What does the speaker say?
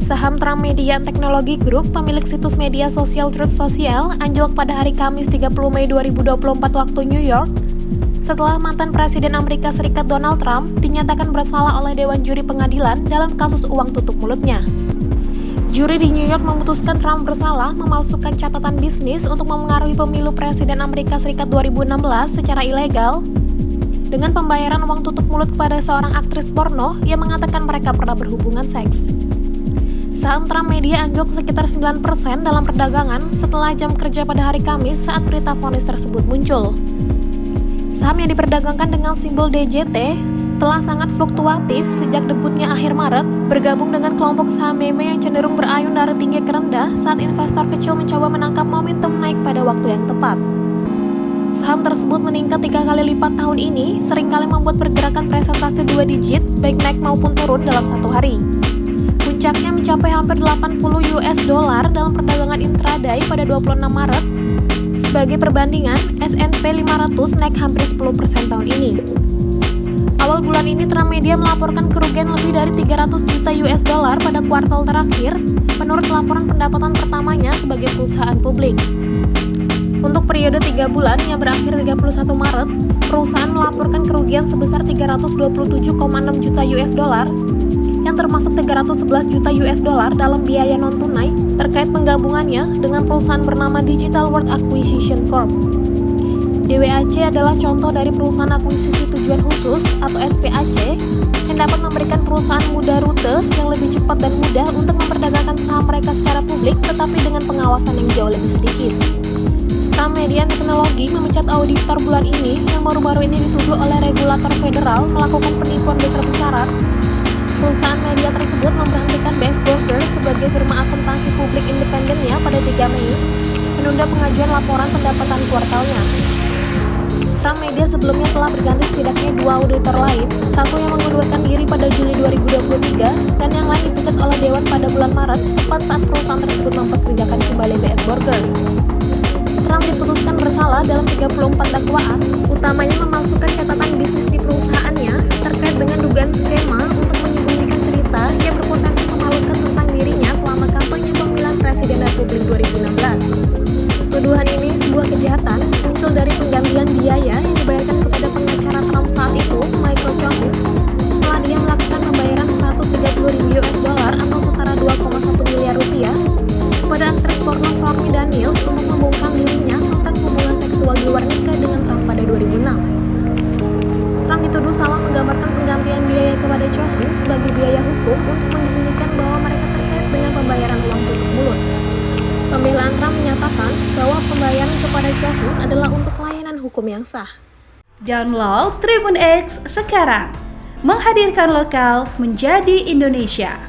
Saham Trump Media and Technology Group, pemilik situs media sosial Truth Social, anjlok pada hari Kamis 30 Mei 2024 waktu New York, setelah mantan Presiden Amerika Serikat Donald Trump dinyatakan bersalah oleh Dewan Juri Pengadilan dalam kasus uang tutup mulutnya. Juri di New York memutuskan Trump bersalah memalsukan catatan bisnis untuk memengaruhi pemilu Presiden Amerika Serikat 2016 secara ilegal, dengan pembayaran uang tutup mulut kepada seorang aktris porno yang mengatakan mereka pernah berhubungan seks. Saham Trump Media anjlok sekitar 9% dalam perdagangan setelah jam kerja pada hari Kamis saat berita vonis tersebut muncul. Saham yang diperdagangkan dengan simbol DJT telah sangat fluktuatif sejak debutnya akhir Maret, bergabung dengan kelompok saham meme yang cenderung berayun dari tinggi ke rendah saat investor kecil mencoba menangkap momentum naik pada waktu yang tepat. Saham tersebut meningkat 3 kali lipat tahun ini, seringkali membuat pergerakan presentase 2 digit, baik naik maupun turun dalam satu hari. Puncaknya mencapai hampir 80 US dollar dalam perdagangan intraday pada 26 Maret. Sebagai perbandingan, S&P 500 naik hampir 10% tahun ini. Awal bulan ini Trump Media melaporkan kerugian lebih dari 300 juta US dollar pada kuartal terakhir, menurut laporan pendapatan pertamanya sebagai perusahaan publik. Untuk periode 3 bulan yang berakhir 31 Maret, perusahaan melaporkan kerugian sebesar 327,6 juta US dollar, yang termasuk 311 juta US dollar dalam biaya non-tunai terkait penggabungannya dengan perusahaan bernama Digital World Acquisition Corp. DWAC adalah contoh dari perusahaan akuisisi tujuan khusus atau SPAC yang dapat memberikan perusahaan mudah rute yang lebih cepat dan mudah untuk memperdagangkan saham mereka secara publik tetapi dengan pengawasan yang jauh lebih sedikit. Trump Media and Technology memecat auditor bulan ini yang baru-baru ini dituduh oleh regulator federal melakukan penipuan besar-besaran. Perusahaan media tersebut memberhentikan BF Burger sebagai firma akuntansi publik independennya pada 3 Mei, menunda pengajuan laporan pendapatan kuartalnya. Trump Media sebelumnya telah berganti setidaknya 2 auditor lain, satu yang mengundurkan diri pada Juli 2023 dan yang lain dipecat oleh Dewan pada bulan Maret, tepat saat perusahaan tersebut mempekerjakan kembali BF Burger. Trump diputuskan bersalah dalam 34 dakwaan, utamanya memalsukan catatan bisnis di perusahaannya terkait dengan dugaan skema untuk menyembunyikan cerita yang berpotensi memalukan tentang dirinya selama kampanye pemilihan Presiden Republik 2016. Tuduhan ini, sebuah kejahatan, muncul dari penggantian biaya yang dibayarkan kepada pengacara Trump saat itu, Michael Cohen, setelah dia melakukan pembayaran 130.000 US dollar atau setara 2,1 miliar rupiah kepada aktris porno Stormy Daniels untuk membungkam dirinya tentang hubungan seksual di luar nikah dengan Trump pada 2006. Trump dituduh salah menggambarkan penggantian biaya kepada Cohen sebagai biaya hukum untuk menyembunyikan bahwa mereka terkait dengan pembayaran uang tutup mulut. Pembelaan Trump menyatakan bahwa pembayaran kepada Cohen adalah untuk layanan hukum yang sah. Download Tribun X sekarang, menghadirkan lokal menjadi Indonesia.